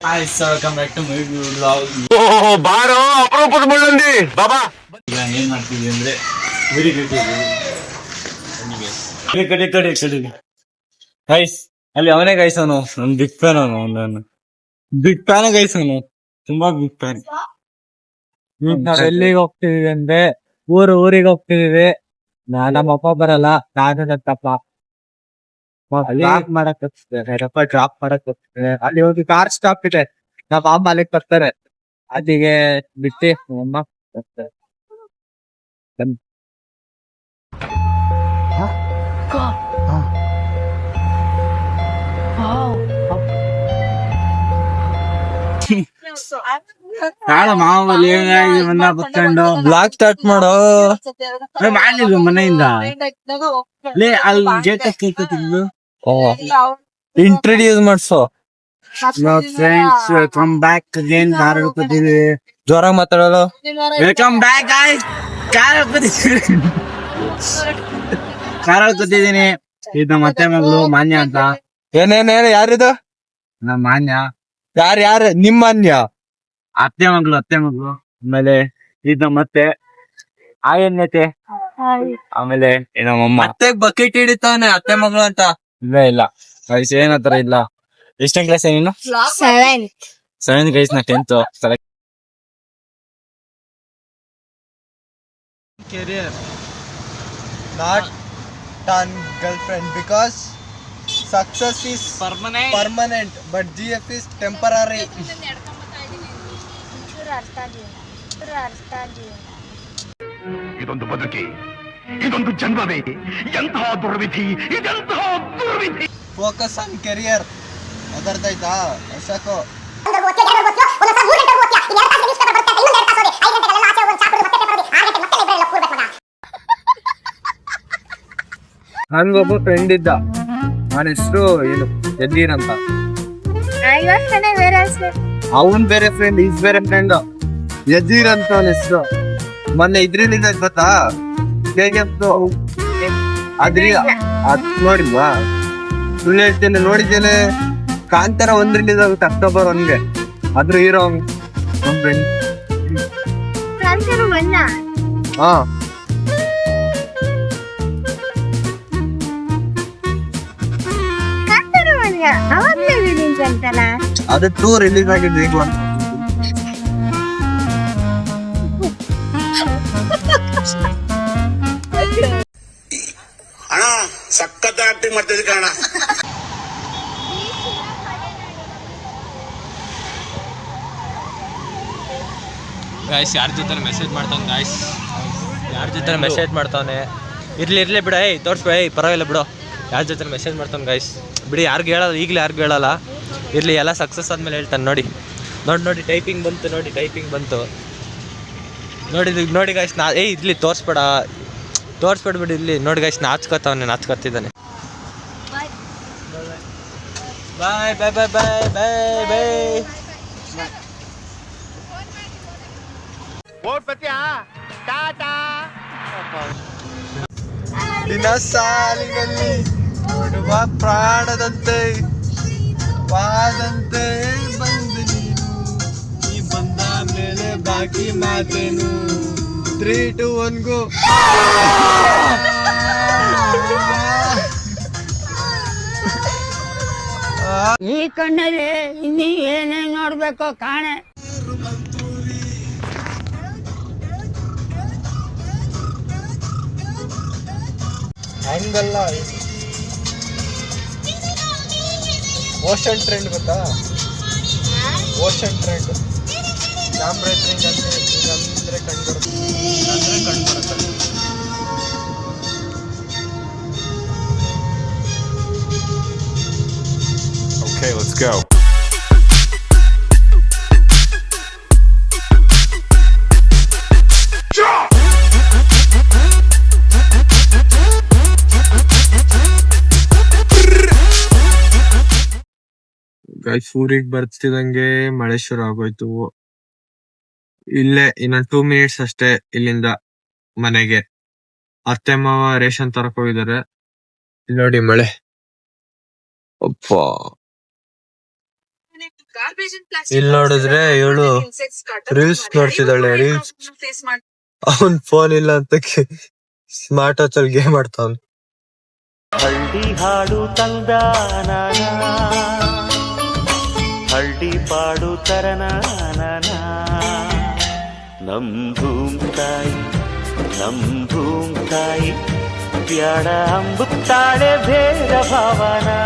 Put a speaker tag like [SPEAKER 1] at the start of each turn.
[SPEAKER 1] Hi sir, welcome back to my vlog.
[SPEAKER 2] ಓಹೋ ಬಾರೋ ಅಪರೂಪದ ಮುಳ್ಳಂದಿ ಬಾಬಾ.
[SPEAKER 1] ಈಗ ಏನ್ ಮಾಡ್ತಿದ್ವಿ ಅಂದ್ರೆ ಉರಿ ಕಡೆ ಗೈಸ್, ಅಲ್ಲಿ ಅವನೇ ಗೈಸ್, ಅವನು ನನ್ ಬಿಗ್ ಫ್ಯಾನ್. ಅವನು ಬಿಗ್ ಫ್ಯಾನ್ ಗೈಸ್, ಅವನು ತುಂಬಾ ಬಿಗ್ ಫ್ಯಾನ್.
[SPEAKER 3] ನಾವ್ ಎಲ್ಲಿಗೆ ಹೋಗ್ತಿದೀವಿ ಅಂದ್ರೆ ಊರಿಗೆ ಹೋಗ್ತಿದೀವಿ. ನಮ್ಮಪ್ಪ ಬರಲ್ಲ, ನಾನು ನನ್ನ ತಪ್ಪ ಡ್ರಾಪ್ ಮಾಡಕ್ ಹೋಗ್ತಿದ್ದಾರೆ. ಡ್ರಾಪ್ ಮಾಡಕ್ ಹೋಗ್ತಿದ್ದಾರೆ. ಅಲ್ಲಿ ಒಂದು ಕಾರ್ ಸ್ಟಾಪ್ ಇದೆ, ನಮ್ಮ ಅಮ್ಮ ಅಲ್ಲಿಗೆ ಬರ್ತಾರೆ. ಅದಿಗೆ ಬಿಟ್ಟು ಅಮ್ಮ ಬರ್ತಾರೆ.
[SPEAKER 1] ಮಾವಲ್ಲಿ ಕುತ್ಕೊಂಡು ಬ್ಲಾಗ್ ಸ್ಟಾರ್ಟ್ ಮಾಡೋ ಮಾಡಿದ್ವಿ ಮನೆಯಿಂದ. ಅಲ್ಲಿ ಗೇಟ್ ಕೇಳ್ಕೊತಿದ್ಲು, ಇಂಟ್ರೊಡ್ಯೂಸ್ ಮಾಡ್ಸೋ. Friends, welcome back again. Car ಹೇಳ್ಕೊತಿದ್ವಿ, ಜೋರಾಗಿ ಮಾತಾಡೋದು. Welcome back guys. ಕಾರ್ ಹೇಳ್ಕೊತಿದ್ದೀನಿ. ಇದು ನಮ್ಮ ಅತ್ತೆ ಮಗಳು ಮಾನ್ಯ ಅಂತ.
[SPEAKER 3] ಏನೇನ್ ಯಾರಿದು?
[SPEAKER 1] ನಮ್ಮ ಮಾನ್ಯ.
[SPEAKER 3] ಯಾರು ನಿಮ್ಮ ಅನ್ಯ?
[SPEAKER 1] ಅತ್ತೆ ಮಗಳು. ಆಮೇಲೆ ಇದು ಮತ್ತೆ ಆಯನ್ಯತೆ. ಆಮೇಲೆ ನಮ್ಮಮ್ಮ.
[SPEAKER 3] ಅತ್ತೆ ಬಕೆಟ್ ಹಿಡಿತಾನೆ ಅತ್ತೆ ಮಗಳು ಅಂತ.
[SPEAKER 1] ಇಲ್ಲ ಗೈಸ್, ಏನತ್ರ ಇಲ್ಲ. ಎಷ್ಟನೇ ಕ್ಲಾಸ್ ನೀನು? ಸೆವೆಂತ್ ಗೈಸ್, ನಾ 10th.
[SPEAKER 3] Career, not on girlfriend, because success is permanent, but GF is temporary.
[SPEAKER 2] ಇದೊಂದು ಬದುಕಿ, ಇದೊಂದು ಜನ್ಮವೇ, ಎಂತಹ ದುರ್ವಿಧಿ, ಇದೆಂತಹ ದುರ್ವಿಧಿ.
[SPEAKER 3] Focus on career. ಅದರ್ದಾಯ್ತಾ ಸಾಕು. ನನ್ಗೊಬ್ಬ ಫ್ರೆಂಡ್ ಇದ್ದ, ಅವನ ಹೆಸರು ಏನು ಯದ್ದೀರ್ ಅಂತ. ಅವನ್ ಬೇರೆ ಫ್ರೆಂಡ್, ಈಸ್ ಬೇರೆ ಫ್ರೆಂಡ್. ಯದ್ದೀರ್ ಅಂತ ಅವನ ಹೆಸರು. ಮೊನ್ನೆ ಇದ್ರಿಂದ ಗೊತ್ತಾ, ಅದ್ ನೋಡಿಲ್ವಾ? ಸುಳ್ಳು ಹೇಳ್ತೇನೆ, ನೋಡಿದ್ದೇನೆ. ಕಾಂತಾರ 1 ರಿಲೀಸ್ ಆಗುತ್ತೆ ಅಕ್ಟೋಬರ್ 1ಗೆ. ಅದ್ರ ಹೀರೋ ನಮ್ ಫ್ರೆಂಡ್. ಹಾ, ಅದು 2 ರಿಲೀಸ್ ಆಗಿದೆ ಈಗ.
[SPEAKER 2] ಅಣ್ಣ ಸಖತ್ ಆಕ್ಟಿಂಗ್ ಮಾಡ್ತಿದ್ದೆ ಕಣ.
[SPEAKER 4] ಗಾಯ್ಸ್, ಯಾರ ಜೊತೆ ಮೆಸೇಜ್ ಮಾಡ್ತಾನೆ ಗಾಯ್ಸ್, ಯಾರ ಜೊತೆ ಮೆಸೇಜ್ ಮಾಡ್ತಾನೆ. ಇರ್ಲಿ ಬಿಡ, ತೋರಿಸ್ಬೇ, ಪರವಾಗಿಲ್ಲ ಬಿಡು. ಯಾರ ಜೊತೆ ಮೆಸೇಜ್ ಮಾಡ್ತಾನೆ ಗಾಯ್ಸ್, ಬಿಡಿ. ಯಾರಿಗೂ ಹೇಳಲ್ಲ, ಈಗಲೇ ಯಾರಿಗೂ ಹೇಳಲ್ಲ. ಇರ್ಲಿ, ಎಲ್ಲ ಸಕ್ಸಸ್ ಆದ್ಮೇಲೆ ಹೇಳ್ತಾನೆ. ನೋಡಿ ಟೈಪಿಂಗ್ ಬಂತು, ನೋಡಿ ಗಾಯ್ಸ್. ಇರ್ಲಿ, ತೋರಿಸ್ಬೇಡ್ಬಿಡಿ. ಇಲ್ಲಿ ನೋಡಿ ಗಾಯ್ಸ್, ನಾಚ್ಕೊತಿದ್ದಾನೆ. ಬಾಯ್ ಬಾಯ್ ಬಾಯ್ ಬಾಯ್ ಬಾಯ್ ಬಾಯ್.
[SPEAKER 3] ದಿನ ಸಾಲಿನಲ್ಲಿ ನೋಡುವ ಪ್ರಾಣದಂತೆ ವಾದಂತೆ ಬಂದು ನೀ ಬಂದ ಮೇಲೆ ಬಾಕಿ ಮಾತೇನು. 3, 2, 1 ಗೋ.
[SPEAKER 5] ಈ ಕಣ್ಣಲ್ಲಿ ಇನ್ನೀ ಏನೇನ್ ನೋಡ್ಬೇಕೋ ಕಾಣೆ.
[SPEAKER 3] ಹಂಗಲ್ಲ, ಓಷನ್ ಟ್ರೆಂಡ್ ಗೊತ್ತಾ? ಓಷನ್ ಟ್ರೆಂಡ್ ಕ್ಯಾಮ್ರಾ ಅಂದ್ರೆ ಕಂಡುಬರುತ್ತೆ.
[SPEAKER 2] Okay, let's go.
[SPEAKER 3] ಗೈಸ್, ಊರಿಗೆ ಬರ್ತಿದಂಗೆ ಮಳೆ ಶುರು ಆಗೋಯ್ತು. ಇಲ್ಲೇ ಇನ್ನೊಂದು 2 ಮಿನಿಟ್ಸ್ ಅಷ್ಟೇ ಇಲ್ಲಿಂದ ಮನೆಗೆ. ಅತ್ತೆ ಮಾವ ರೇಷನ್ ತರಕ್ ಹೋಗಿದ್ದಾರೆ. ಇಲ್ಲಿ ನೋಡಿ ಮಳೆ. ಅಪ್ಪ ಇಲ್ಲಿ ನೋಡಿದ್ರೆ ಇವಳು ರೀಲ್ಸ್ ನೋಡ್ತಿದ್ದಾಳೆ. ರೀಲ್ಸ್ ಅವನ್ ಫೋನ್ ಇಲ್ಲ ಅಂತ ಸ್ಮಾರ್ಟ್ ವಾಚ್ ಅಲ್ಲಿ ಗೇಮ್ ಆಡ್ತಾವ್.
[SPEAKER 6] ಹಳ್ಳಿ ಹಾಡು ತಂದ ಹಳ್ಳಿ ಪಾಡು ತರನ ನಮ್ ಧೂಮ್ ತಾಯಿ ಬ್ಯಾಡ ಅಂಬುತ್ತಾಳೆ ಭೇದ ಭಾವನಾ.